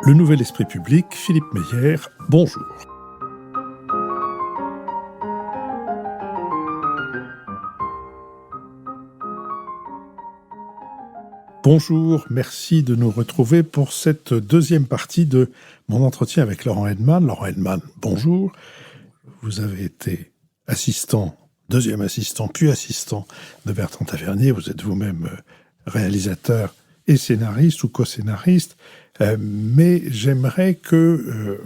Le Nouvel Esprit Public, Philippe Meyer, bonjour. Bonjour, merci de nous retrouver pour cette deuxième partie de mon entretien avec Laurent Heinemann. Laurent Heinemann, bonjour. Vous avez été assistant, deuxième assistant, puis assistant de Bertrand Tavernier. Vous êtes vous-même réalisateur et scénariste ou co-scénariste. Mais j'aimerais que,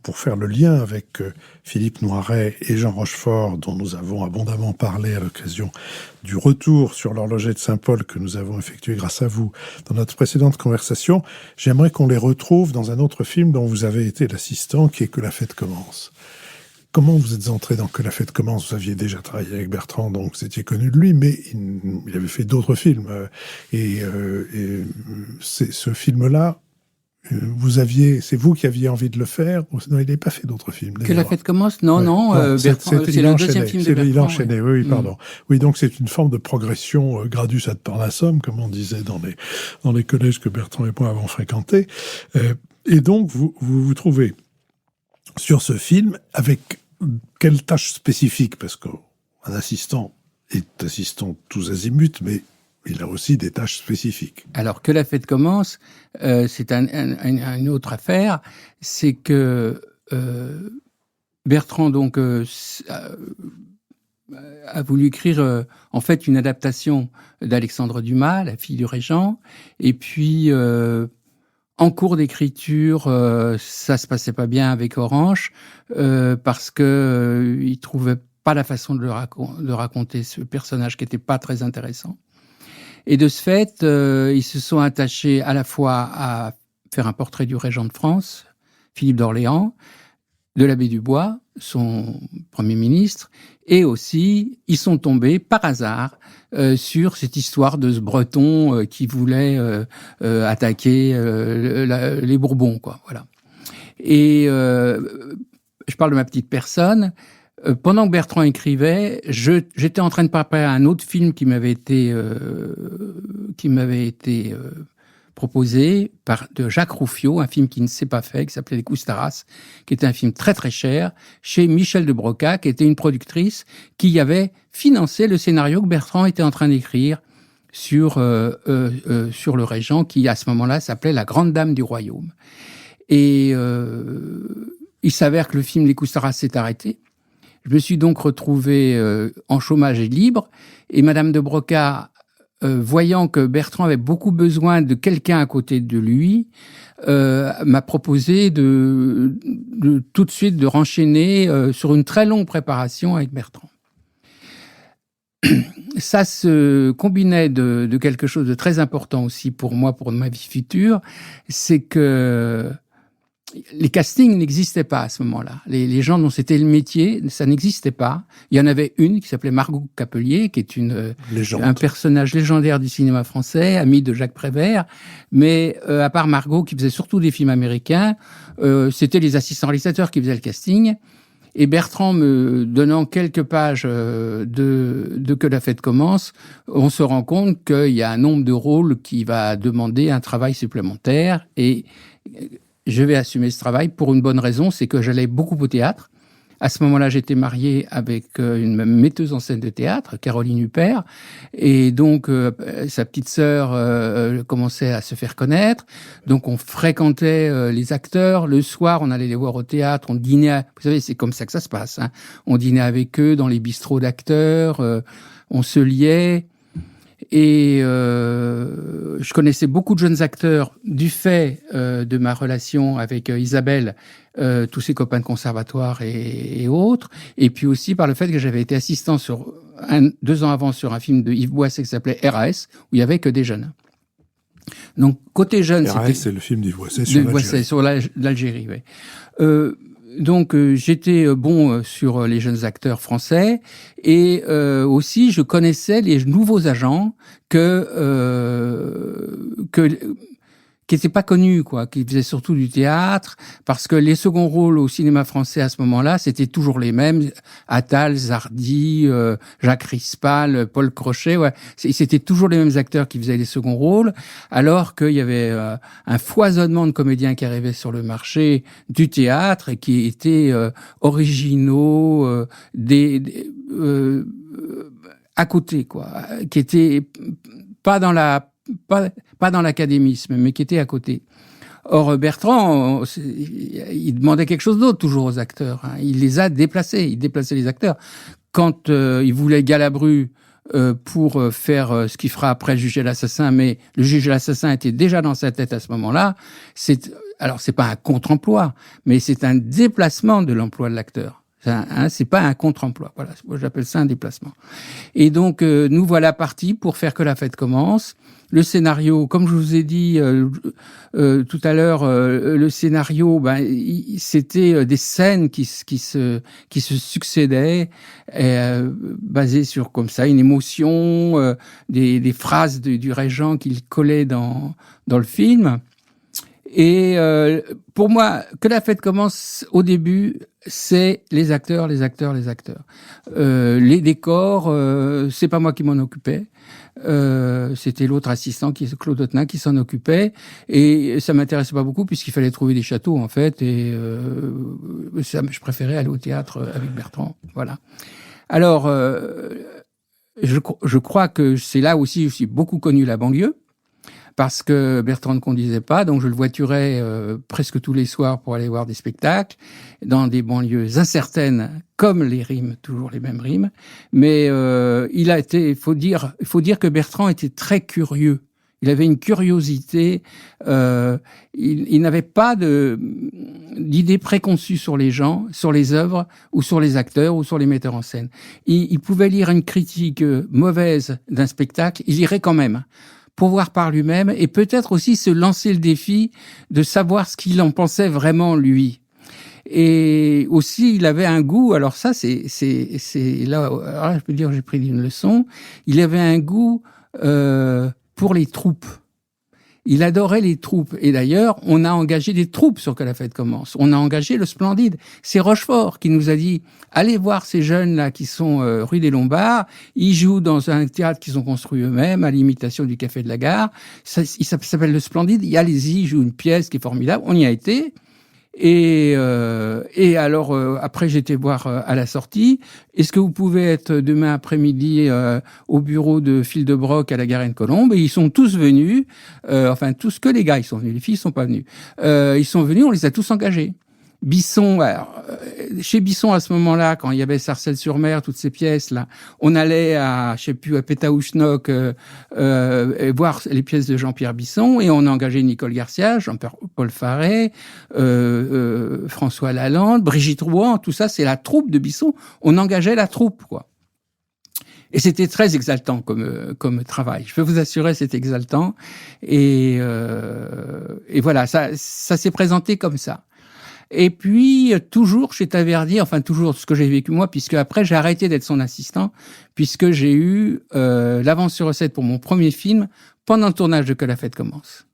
pour faire le lien avec Philippe Noiret et Jean Rochefort, dont nous avons abondamment parlé à l'occasion du retour sur l'horloger de Saint-Paul que nous avons effectué grâce à vous dans notre précédente conversation, j'aimerais qu'on les retrouve dans un autre film dont vous avez été l'assistant, qui est Que la fête commence. Comment vous êtes entré dans Que la fête commence? Vous aviez déjà travaillé avec Bertrand, donc vous étiez connu de lui, mais il avait fait d'autres films. Ce film-là, c'est vous qui aviez envie de le faire? Non, il n'avait pas fait d'autres films. Que la fête commence? Non, Bertrand, c'est le deuxième film de Bertrand. Il enchaînait, oui, pardon. Oui, donc c'est une forme de progression gradus ad parnassum, comme on disait dans les collèges que Bertrand et moi avons fréquentés. Et donc, vous vous trouvez sur ce film avec quelle tâche spécifique? Parce qu'un assistant est assistant tous azimuts, mais il a aussi des tâches spécifiques. Alors, Que la fête commence, c'est une autre affaire. C'est que Bertrand, donc, a voulu écrire, en fait, une adaptation d'Alexandre Dumas, La fille du régent. Et puis, en cours d'écriture, ça se passait pas bien avec Orange, parce que il trouvait pas la façon de raconter ce personnage qui était pas très intéressant. Et de ce fait, ils se sont attachés à la fois à faire un portrait du régent de France, Philippe d'Orléans, de l'abbé Dubois, son premier ministre, et aussi, ils sont tombés par hasard sur cette histoire de ce Breton qui voulait attaquer les Bourbons, quoi. Voilà. Et je parle de ma petite personne. Pendant que Bertrand écrivait, j'étais en train de préparer un autre film qui m'avait été proposé de Jacques Rouffio, un film qui ne s'est pas fait, qui s'appelait Les Coustaras, qui était un film très très cher, chez Michel de Broca, qui était une productrice qui avait financé le scénario que Bertrand était en train d'écrire sur le régent, qui à ce moment-là s'appelait La Grande Dame du Royaume. Et il s'avère que le film Les Coustaras s'est arrêté. Je me suis donc retrouvé en chômage et libre, et Madame de Broca, voyant que Bertrand avait beaucoup besoin de quelqu'un à côté de lui, m'a proposé de tout de suite de renchaîner sur une très longue préparation avec Bertrand. Ça se combinait de quelque chose de très important aussi pour moi, pour ma vie future, c'est que les castings n'existaient pas à ce moment-là. Les gens dont c'était le métier, ça n'existait pas. Il y en avait une qui s'appelait Margot Capelier, qui est un personnage légendaire du cinéma français, amie de Jacques Prévert. Mais à part Margot, qui faisait surtout des films américains, c'était les assistants réalisateurs qui faisaient le casting. Et Bertrand me donnant quelques pages de Que la fête commence, on se rend compte qu'il y a un nombre de rôles qui va demander un travail supplémentaire. Et je vais assumer ce travail pour une bonne raison, c'est que j'allais beaucoup au théâtre. À ce moment-là, j'étais marié avec une metteuse en scène de théâtre, Caroline Huppert, et donc sa petite sœur commençait à se faire connaître. Donc on fréquentait les acteurs. Le soir, on allait les voir au théâtre, on dînait. Vous savez, c'est comme ça que ça se passe, hein. On dînait avec eux dans les bistrots d'acteurs, on se liait. Et je connaissais beaucoup de jeunes acteurs du fait de ma relation avec Isabelle, tous ses copains de conservatoire et autres, et puis aussi par le fait que j'avais été assistant 2 ans avant sur un film de Yves Boisset qui s'appelait RAS, où il y avait que des jeunes. Donc côté jeune, RAS, c'est le film d'Yves Boisset sur l'Algérie, oui. Donc j'étais bon sur les jeunes acteurs français, et aussi je connaissais les nouveaux agents qui qui était pas connu, quoi, qui faisait surtout du théâtre, parce que les seconds rôles au cinéma français à ce moment-là, c'était toujours les mêmes, Attal, Zardy, Jacques Rispal, Paul Crochet, ouais, c'était toujours les mêmes acteurs qui faisaient les seconds rôles, alors qu'il y avait un foisonnement de comédiens qui arrivaient sur le marché du théâtre et qui étaient originaux, à côté, quoi, qui étaient pas dans l'académisme, mais qui étaient à côté. Or, Bertrand, il demandait quelque chose d'autre toujours aux acteurs. Hein. Il les a déplacés, il déplaçait les acteurs. Quand il voulait Galabru pour faire ce qu'il fera après le juge et l'assassin, mais le juge et l'assassin était déjà dans sa tête à ce moment-là, alors c'est pas un contre-emploi, mais c'est un déplacement de l'emploi de l'acteur. C'est pas un contre-emploi. Voilà, moi j'appelle ça un déplacement. Et donc nous voilà partis pour faire que la fête commence. Le scénario, comme je vous ai dit tout à l'heure, le scénario, c'était des scènes qui se succédaient, basées sur comme ça une émotion, des phrases du régent qu'il collait dans le film. Et pour moi, que la fête commence au début, c'est les acteurs. Les décors, c'est pas moi qui m'en occupais. C'était l'autre assistant, Claude Autenin, qui s'en occupait. Et ça m'intéressait pas beaucoup puisqu'il fallait trouver des châteaux, en fait. Et je préférais aller au théâtre avec Bertrand. Voilà. Alors, je crois que c'est là aussi, je suis beaucoup connu la banlieue. Parce que Bertrand ne conduisait pas, donc je le voiturais presque tous les soirs pour aller voir des spectacles, dans des banlieues incertaines, comme les rimes, toujours les mêmes rimes. Mais il faut dire que Bertrand était très curieux. Il avait une curiosité, il n'avait pas d'idées préconçues sur les gens, sur les œuvres, ou sur les acteurs, ou sur les metteurs en scène. Il pouvait lire une critique mauvaise d'un spectacle, il lirait quand même, pour voir par lui-même et peut-être aussi se lancer le défi de savoir ce qu'il en pensait vraiment lui. Et aussi, il avait un goût, alors ça, c'est là, alors je peux dire que j'ai pris une leçon, il avait un goût pour les troupes. Il adorait les troupes. Et d'ailleurs, on a engagé des troupes sur Que la fête commence. On a engagé le Splendide. C'est Rochefort qui nous a dit « Allez voir ces jeunes-là qui sont rue des Lombards. Ils jouent dans un théâtre qu'ils ont construit eux-mêmes, à l'imitation du Café de la Gare. Ça s'appelle le Splendide. Et allez-y, ils jouent une pièce qui est formidable. » On y a été. Et alors, après, j'étais voir à la sortie. Est-ce que vous pouvez être demain après-midi au bureau de Phil de Broc à la Garenne-Colombe? Et ils sont tous venus. Enfin, tous que les gars, ils sont venus. Les filles sont pas venues. Ils sont venus, on les a tous engagés. Bisson, alors, chez Bisson à ce moment-là, quand il y avait Sarcelles-sur-Mer, toutes ces pièces-là, on allait à, je sais plus, à Pétaouchnok voir les pièces de Jean-Pierre Bisson, et on a engagé Nicole Garcia, Jean-Paul Faré, François Lalande, Brigitte Rouen, tout ça, c'est la troupe de Bisson. On engageait la troupe, quoi. Et c'était très exaltant comme travail. Je peux vous assurer, c'est exaltant. Et voilà, ça s'est présenté comme ça. Et puis, toujours chez Taverdier, enfin toujours ce que j'ai vécu moi, puisque après j'ai arrêté d'être son assistant, puisque j'ai eu l'avance sur recette pour mon premier film pendant le tournage de Que la fête commence.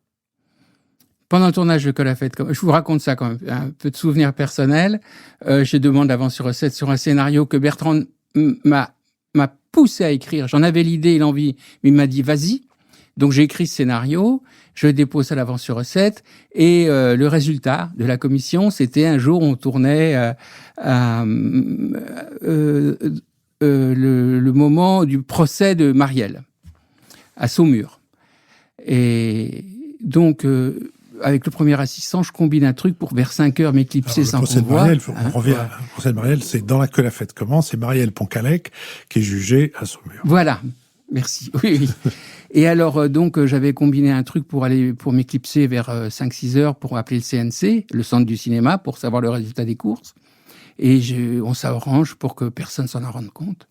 Pendant le tournage de Que la fête commence, je vous raconte ça quand même, un peu de souvenirs personnels. J'ai demandé l'avance sur recette sur un scénario que Bertrand m'a poussé à écrire. J'en avais l'idée et l'envie, mais il m'a dit vas-y. Donc j'ai écrit ce scénario, je le dépose à l'avance sur recette, et le résultat de la commission, c'était un jour on tournait le moment du procès de Marielle à Saumur. Et donc avec le premier assistant, je combine un truc pour vers 5 heures m'éclipser sans qu'on voit. On revient au procès de Marielle, c'est dans Que la fête commence, c'est Marielle Poncalec qui est jugée à Saumur. Voilà. Merci. Oui. Et alors, donc, j'avais combiné un truc pour m'éclipser vers 5-6 heures pour appeler le CNC, le centre du cinéma, pour savoir le résultat des courses. Et on s'arrange pour que personne s'en rende compte.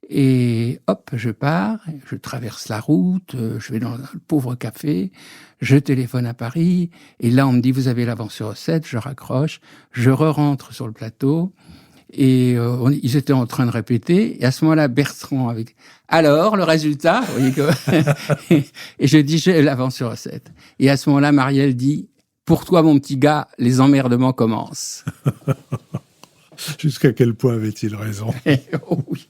Et hop, je pars, je traverse la route, je vais dans le pauvre café, je téléphone à Paris, et là, on me dit, vous avez l'avance sur recette, je raccroche, je re-rentre sur le plateau. Et ils étaient en train de répéter. Et à ce moment-là, Bertrand avec alors le résultat, vous voyez que et je dis j'ai l'avance sur recette. Et à ce moment-là, Marielle dit pour toi mon petit gars, les emmerdements commencent. Jusqu'à quel point avait-il raison? Oh oui.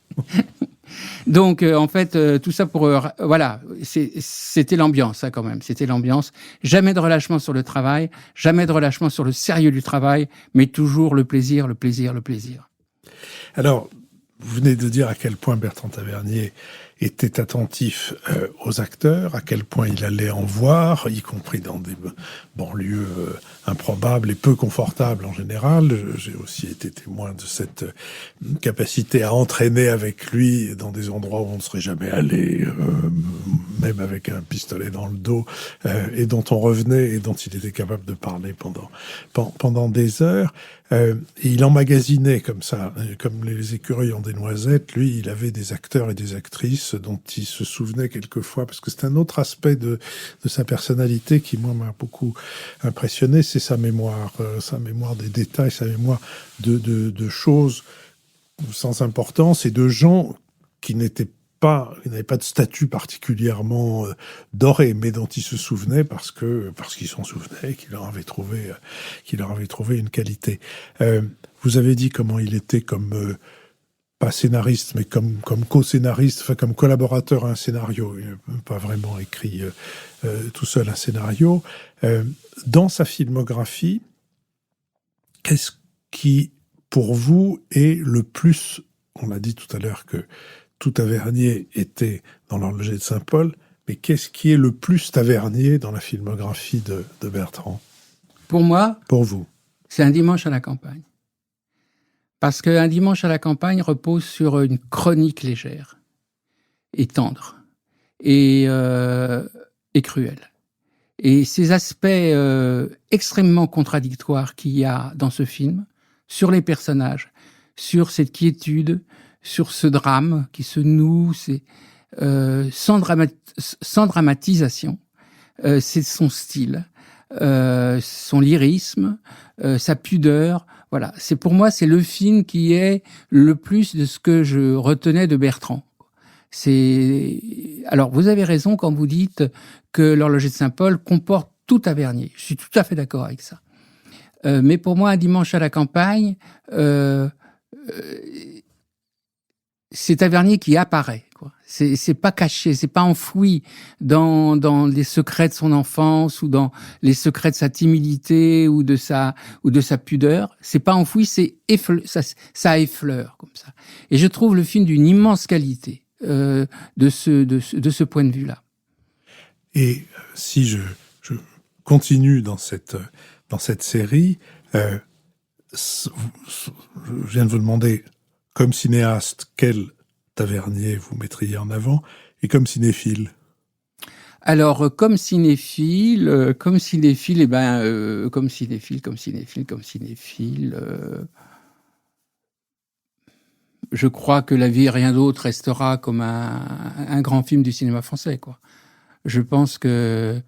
Donc, en fait, tout ça pour... voilà, c'était l'ambiance, ça, quand même. C'était l'ambiance. Jamais de relâchement sur le travail, jamais de relâchement sur le sérieux du travail, mais toujours le plaisir, le plaisir, le plaisir. Alors, vous venez de dire à quel point Bertrand Tavernier était attentif aux acteurs, à quel point il allait en voir, y compris dans des banlieues improbables et peu confortables en général. J'ai aussi été témoin de cette capacité à entraîner avec lui dans des endroits où on ne serait jamais allé, même avec un pistolet dans le dos, et dont on revenait et dont il était capable de parler pendant des heures. Et il emmagasinait comme ça, comme les écureuils ont des noisettes. Lui, il avait des acteurs et des actrices dont il se souvenait quelquefois, parce que c'est un autre aspect de sa personnalité qui, moi, m'a beaucoup impressionné, c'est sa mémoire des détails, sa mémoire de choses sans importance et de gens qui n'avaient pas de statut particulièrement doré, mais dont il se souvenait parce qu'il s'en souvenait, qu'il leur avait trouvé une qualité. Vous avez dit comment il était comme pas scénariste, mais comme co-scénariste, enfin comme collaborateur à un scénario. Il n'a pas vraiment écrit tout seul un scénario. Dans sa filmographie, qu'est-ce qui, pour vous, est le plus... On l'a dit tout à l'heure que tout Tavernier était dans l'horloger de Saint-Paul, mais qu'est-ce qui est le plus Tavernier dans la filmographie de Bertrand? Pour moi, pour vous, c'est Un dimanche à la campagne. Parce qu'un dimanche à la campagne repose sur une chronique légère et tendre et cruelle. Et ces aspects extrêmement contradictoires qu'il y a dans ce film, sur les personnages, sur cette quiétude, sur ce drame qui se noue, sans dramatisation, c'est son style, son lyrisme, sa pudeur. Voilà, pour moi, c'est le film qui est le plus de ce que je retenais de Bertrand. Alors, vous avez raison quand vous dites que l'horloger de Saint-Paul comporte tout Tavernier. Je suis tout à fait d'accord avec ça. Mais pour moi, Un dimanche à la campagne, c'est Tavernier qui apparaît, quoi. C'est pas caché, c'est pas enfoui dans les secrets de son enfance ou dans les secrets de sa timidité ou de sa pudeur. C'est pas enfoui, ça effleure comme ça. Et je trouve le film d'une immense qualité de ce point de vue-là. Et si je continue dans cette série, je viens de vous demander, comme cinéaste, quel Tavernier vous mettriez en avant, et comme cinéphile? Alors, comme cinéphile, je crois que La vie et rien d'autre restera comme un grand film du cinéma français, quoi. Je pense que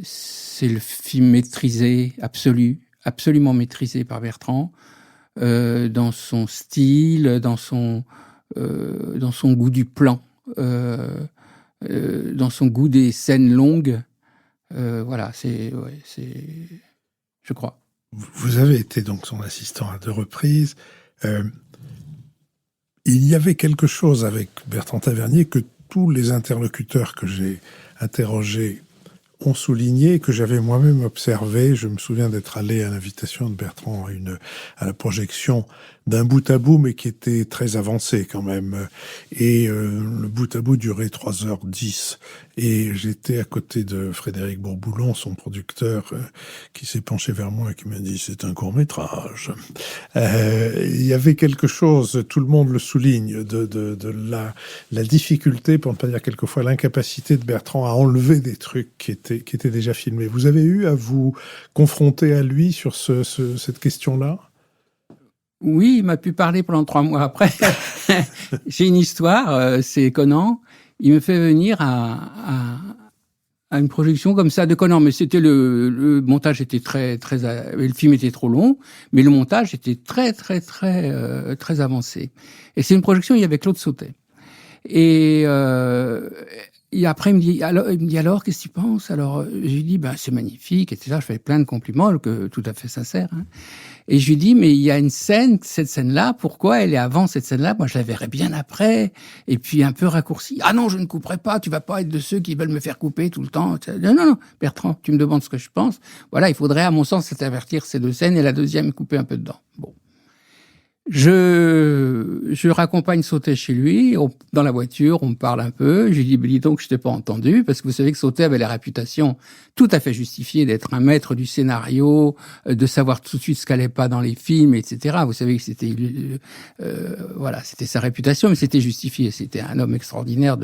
c'est le film maîtrisé, absolument maîtrisé par Bertrand, dans son style, dans son goût du plan, dans son goût des scènes longues. Voilà, je crois. Vous avez été donc son assistant à 2 reprises. Il y avait quelque chose avec Bertrand Tavernier que tous les interlocuteurs que j'ai interrogés ont souligné, que j'avais moi-même observé. Je me souviens d'être allé à l'invitation de Bertrand à la projection d'un bout à bout, mais qui était très avancé quand même. Et le bout à bout durait 3h10. Et j'étais à côté de Frédéric Bourboulon, son producteur, qui s'est penché vers moi et qui m'a dit « c'est un court-métrage ». Il y avait quelque chose, tout le monde le souligne, de la difficulté, pour ne pas dire quelquefois l'incapacité de Bertrand à enlever des trucs qui étaient déjà filmés. Vous avez eu à vous confronter à lui sur cette question-là? Oui, il m'a pu parler pendant 3 mois après. J'ai une histoire, c'est Conan. Il me fait venir à à une projection comme ça de Conan, mais c'était le montage était très le film était trop long, mais le montage était très avancé. Et c'est une projection, il y avait Claude Sautet. Et après il me dit alors qu'est-ce que tu penses? Alors je lui dis c'est magnifique, etc. Je fais plein de compliments tout à fait sincères. Hein. Et je lui dis, mais il y a une scène, cette scène-là, pourquoi elle est avant cette scène-là? Moi, je la verrais bien après, et puis un peu raccourcie. Ah non, je ne couperai pas, tu vas pas être de ceux qui veulent me faire couper tout le temps. Non, Bertrand, tu me demandes ce que je pense. Voilà, il faudrait, à mon sens, s'avertir ces deux scènes, et la deuxième, couper un peu dedans. Bon. Je raccompagne Sautet chez lui, dans la voiture, on me parle un peu, je lui dis, dis donc, je t'ai pas entendu, parce que vous savez que Sautet avait la réputation tout à fait justifiée d'être un maître du scénario, de savoir tout de suite ce qu'allait pas dans les films, etc. Vous savez que c'était, voilà, c'était sa réputation, mais c'était justifié, c'était un homme extraordinaire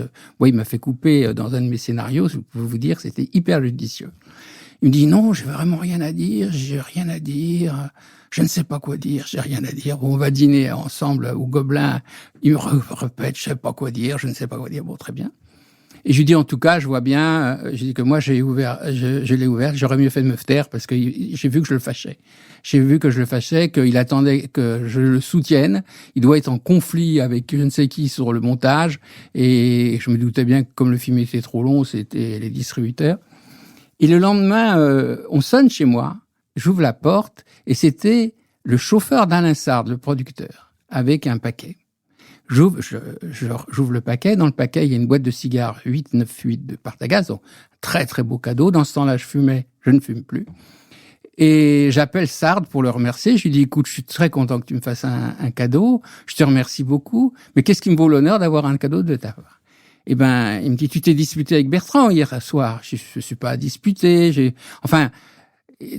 il m'a fait couper dans un de mes scénarios, je peux vous dire, c'était hyper judicieux. Il me dit, non, j'ai vraiment rien à dire, je ne sais pas quoi dire, j'ai rien à dire. Bon, on va dîner ensemble au Gobelin. Il me répète, je sais pas quoi dire, je ne sais pas quoi dire. Bon, très bien. Et je lui dis, en tout cas, je vois bien, je dis que moi, je l'ai ouvert, j'aurais mieux fait de me taire parce que j'ai vu que je le fâchais. Qu'il attendait que je le soutienne. Il doit être en conflit avec je ne sais qui sur le montage. Et je me doutais bien que comme le film était trop long, c'était les distributeurs. Et le lendemain, on sonne chez moi, j'ouvre la porte, et c'était le chauffeur d'Alain Sard, le producteur, avec un paquet. J'ouvre le paquet, dans le paquet, il y a une boîte de cigares 898 de Partagaz, donc très très beau cadeau. Dans ce temps-là, je ne fume plus. Et j'appelle Sard pour le remercier, je lui dis, écoute, je suis très content que tu me fasses un cadeau, je te remercie beaucoup, mais qu'est-ce qui me vaut l'honneur d'avoir un cadeau de ta part? Il me dit, tu t'es disputé avec Bertrand hier soir. Je suis pas disputé.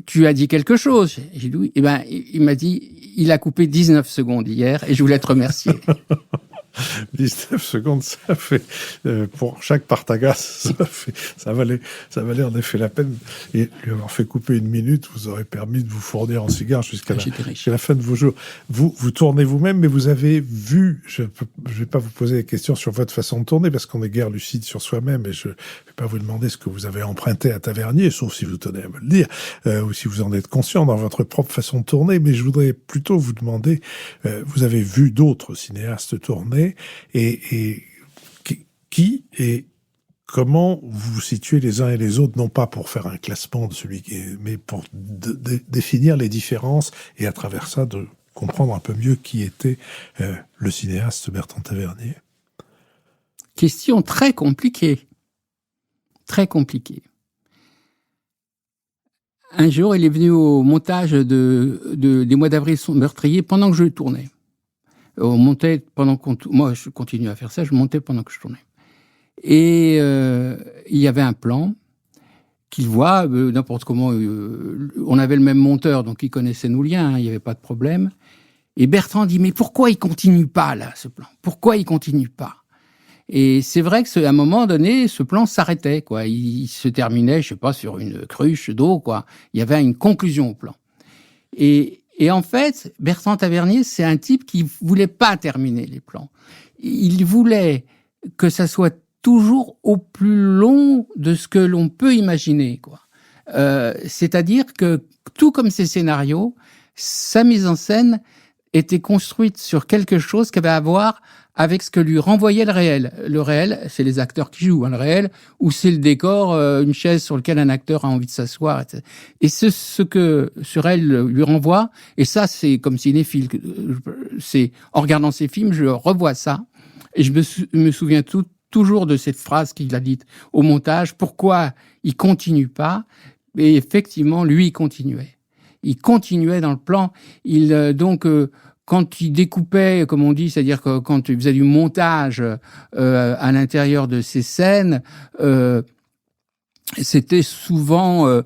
Tu as dit quelque chose. J'ai dit oui. Il m'a dit, il a coupé 19 secondes hier et je voulais te remercier. 19 secondes, ça fait, pour chaque Partagaz, ça valait en effet la peine. Et lui avoir fait couper 1 minute vous aurait permis de vous fournir en cigares jusqu'à la fin de vos jours. Vous tournez vous-même, mais vous avez vu, je vais pas vous poser des questions sur votre façon de tourner parce qu'on est guère lucide sur soi-même et je vais pas vous demander ce que vous avez emprunté à Tavernier, sauf si vous tenez à me le dire, ou si vous en êtes conscient dans votre propre façon de tourner, mais je voudrais plutôt vous demander, vous avez vu d'autres cinéastes tourner, et qui et comment vous vous situez les uns et les autres, non pas pour faire un classement de celui mais pour définir les différences et à travers ça de comprendre un peu mieux qui était le cinéaste Bertrand Tavernier. Question très compliquée. Très compliquée. Un jour, il est venu au montage des mois d'avril meurtriers pendant que je tournais. On montait moi je continue à faire ça, je montais pendant que je tournais. Et il y avait un plan qu'il voit n'importe comment. On avait le même monteur, donc il connaissait nos liens, il n'y avait pas de problème. Et Bertrand dit, mais pourquoi il continue pas là, ce plan? Pourquoi il continue pas? Et c'est vrai que à un moment donné, ce plan s'arrêtait, quoi. Il se terminait, je sais pas, sur une cruche d'eau, quoi. Il y avait une conclusion au plan. Et en fait, Bertrand Tavernier, c'est un type qui voulait pas terminer les plans. Il voulait que ça soit toujours au plus long de ce que l'on peut imaginer, quoi. C'est-à-dire que, tout comme ses scénarios, sa mise en scène était construite sur quelque chose qui avait à voir avec ce que lui renvoyait le réel. Le réel, c'est les acteurs qui jouent, hein, le réel, ou c'est le décor, une chaise sur laquelle un acteur a envie de s'asseoir, etc. Et ce que ce réel lui renvoie, et ça, c'est comme cinéphile, c'est, en regardant ces films, je revois ça, et je me souviens toujours de cette phrase qu'il a dite au montage, pourquoi il continue pas? Et effectivement, lui, il continuait. Il continuait dans le plan. Quand il découpait, comme on dit, c'est-à-dire que quand il faisait du montage à l'intérieur de ces scènes, c'était souvent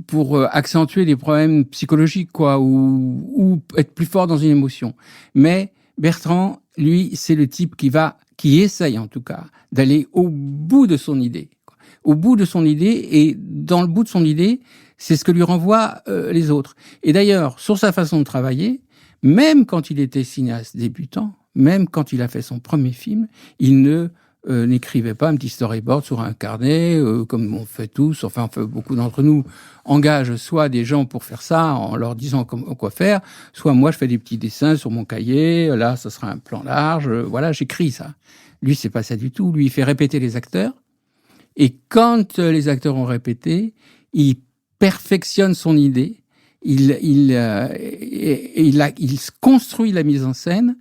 pour accentuer des problèmes psychologiques, quoi, ou être plus fort dans une émotion. Mais Bertrand, lui, c'est le type qui essaye en tout cas d'aller au bout de son idée, quoi. Au bout de son idée, et dans le bout de son idée, c'est ce que lui renvoient les autres. Et d'ailleurs, sur sa façon de travailler, même quand il était cinéaste débutant, même quand il a fait son premier film, il ne n'écrivait pas un petit storyboard sur un carnet, comme on fait tous, enfin beaucoup d'entre nous engagent soit des gens pour faire ça en leur disant quoi faire, soit moi je fais des petits dessins sur mon cahier, là ça sera un plan large, voilà, j'écris ça. Lui, c'est pas ça du tout. Lui, il fait répéter les acteurs, et quand les acteurs ont répété, il perfectionne son idée, il construit la mise en scène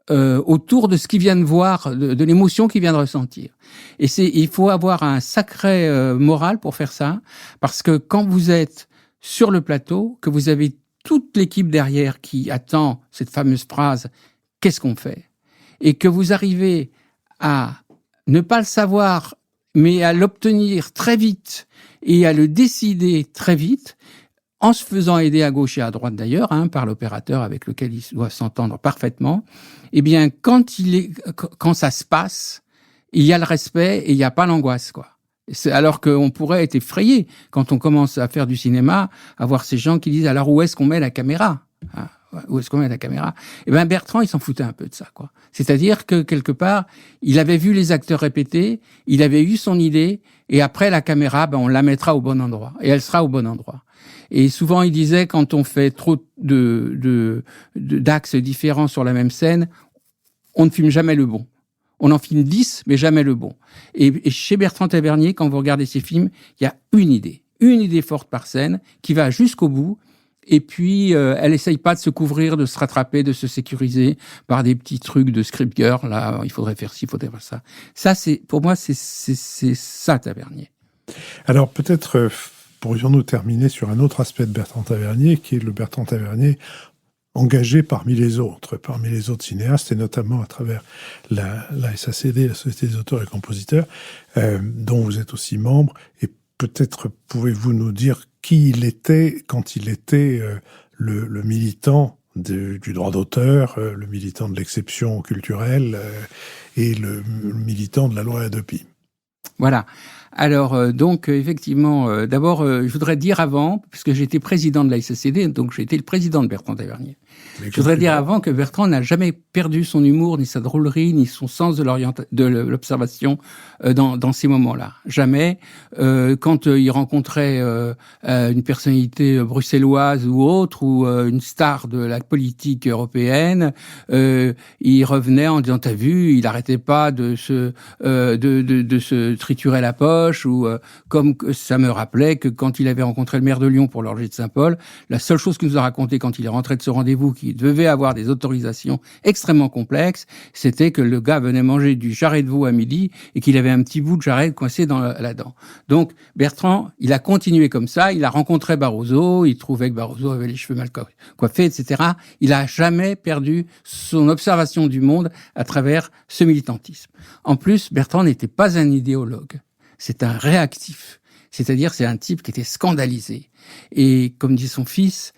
autour de ce qu'il vient de voir, de l'émotion qu'il vient de ressentir. Et il faut avoir un sacré moral pour faire ça, parce que quand vous êtes sur le plateau, que vous avez toute l'équipe derrière qui attend cette fameuse phrase « Qu'est-ce qu'on fait ?», et que vous arrivez à ne pas le savoir, mais à l'obtenir très vite et à le décider très vite, en se faisant aider à gauche et à droite d'ailleurs, par l'opérateur avec lequel il doit s'entendre parfaitement, eh bien, quand ça se passe, il y a le respect et il n'y a pas l'angoisse, quoi. Alors qu'on pourrait être effrayé quand on commence à faire du cinéma, à voir ces gens qui disent alors où est-ce qu'on met la caméra ? Où est-ce qu'on met la caméra ? Eh bien, Bertrand, il s'en foutait un peu de ça, quoi. C'est-à-dire que quelque part, il avait vu les acteurs répéter, il avait eu son idée, et après la caméra, on la mettra au bon endroit, et elle sera au bon endroit. Et souvent, il disait, quand on fait trop d'axes différents sur la même scène, on ne filme jamais le bon. On en filme 10, mais jamais le bon. Et chez Bertrand Tavernier, quand vous regardez ses films, il y a une idée forte par scène, qui va jusqu'au bout. Et puis, elle essaye pas de se couvrir, de se rattraper, de se sécuriser par des petits trucs de script girl. Là, il faudrait faire ci, il faudrait faire ça. Ça, pour moi, c'est ça, Tavernier. Alors, peut-être pourrions-nous terminer sur un autre aspect de Bertrand Tavernier, qui est le Bertrand Tavernier engagé parmi les autres cinéastes, et notamment à travers la SACD, la Société des auteurs et compositeurs, dont vous êtes aussi membre. Et peut-être pouvez-vous nous dire qui il était quand il était le militant du droit d'auteur, le militant de l'exception culturelle et le militant de la loi Hadopi. Voilà. Alors, donc, effectivement, d'abord, je voudrais dire avant, puisque j'étais président de la SACD, donc j'ai été le président de Bertrand Tavernier. Je voudrais dire avant que Bertrand n'a jamais perdu son humour, ni sa drôlerie, ni son sens de l'observation dans ces moments-là. Jamais. Quand il rencontrait une personnalité bruxelloise ou autre, ou une star de la politique européenne, il revenait en disant « T'as vu, il arrêtait pas de se triturer la poche », ou comme ça me rappelait que quand il avait rencontré le maire de Lyon pour l'orgie de Saint-Paul, la seule chose qu'il nous a raconté quand il est rentré de ce rendez-vous, qui devait avoir des autorisations extrêmement complexes, c'était que le gars venait manger du jarret de veau à midi et qu'il avait un petit bout de jarret coincé dans la dent. Donc Bertrand, il a continué comme ça, il a rencontré Barroso, il trouvait que Barroso avait les cheveux mal coiffés, etc. Il a jamais perdu son observation du monde à travers ce militantisme. En plus, Bertrand n'était pas un idéologue, c'est un réactif. C'est-à-dire, c'est un type qui était scandalisé. Et comme dit son fils,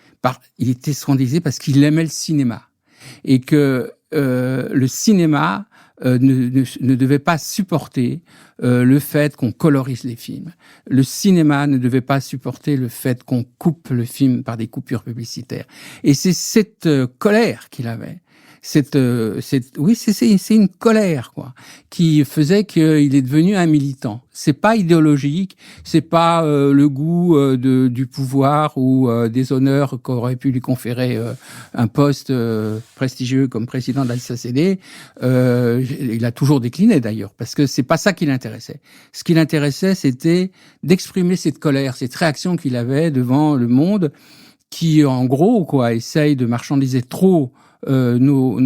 il était scandalisé parce qu'il aimait le cinéma. Et que le cinéma ne devait pas supporter le fait qu'on colorise les films. Le cinéma ne devait pas supporter le fait qu'on coupe le film par des coupures publicitaires. Et c'est cette colère qu'il avait. C'est une colère, quoi, qui faisait qu'il est devenu un militant. C'est pas idéologique, c'est pas le goût du pouvoir ou des honneurs qu'aurait pu lui conférer un poste prestigieux comme président de la SACD. Il a toujours décliné d'ailleurs, parce que c'est pas ça qui l'intéressait. Ce qui l'intéressait, c'était d'exprimer cette colère, cette réaction qu'il avait devant le monde, qui en gros, quoi, essaye de marchandiser trop notre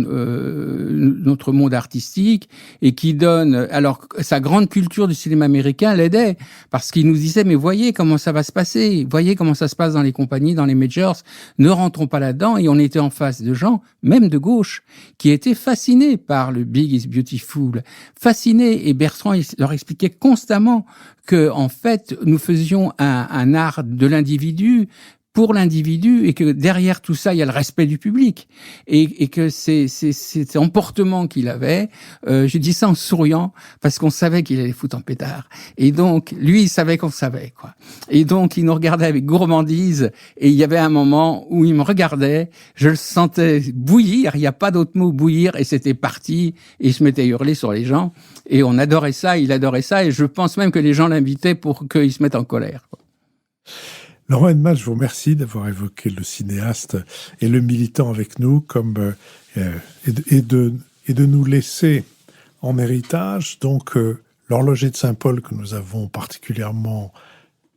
monde artistique, et qui donne, alors sa grande culture du cinéma américain l'aidait, parce qu'il nous disait mais voyez comment ça va se passer, voyez comment ça se passe dans les compagnies, dans les majors, ne rentrons pas là-dedans. Et on était en face de gens, même de gauche, qui étaient fascinés par le Big is Beautiful, fascinés, et Bertrand leur expliquait constamment que en fait nous faisions un art de l'individu pour l'individu et que derrière tout ça, il y a le respect du public et que c'est emportement qu'il avait. Je dis ça en souriant parce qu'on savait qu'il allait foutre en pétard. Et donc, lui, il savait qu'on savait, quoi. Et donc, il nous regardait avec gourmandise et il y avait un moment où il me regardait, je le sentais bouillir, il n'y a pas d'autre mot, bouillir, et c'était parti, et il se mettait à hurler sur les gens. Et on adorait ça, il adorait ça, et je pense même que les gens l'invitaient pour qu'il se mette en colère, quoi. Laurent Heinemann, je vous remercie d'avoir évoqué le cinéaste et le militant avec nous, et de nous laisser en héritage donc l'Horloger de Saint-Paul que nous avons particulièrement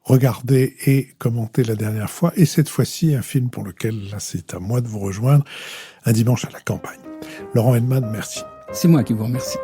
regardé et commenté la dernière fois, et cette fois-ci un film pour lequel là c'est à moi de vous rejoindre, Un dimanche à la campagne. Laurent Heinemann, merci. C'est moi qui vous remercie.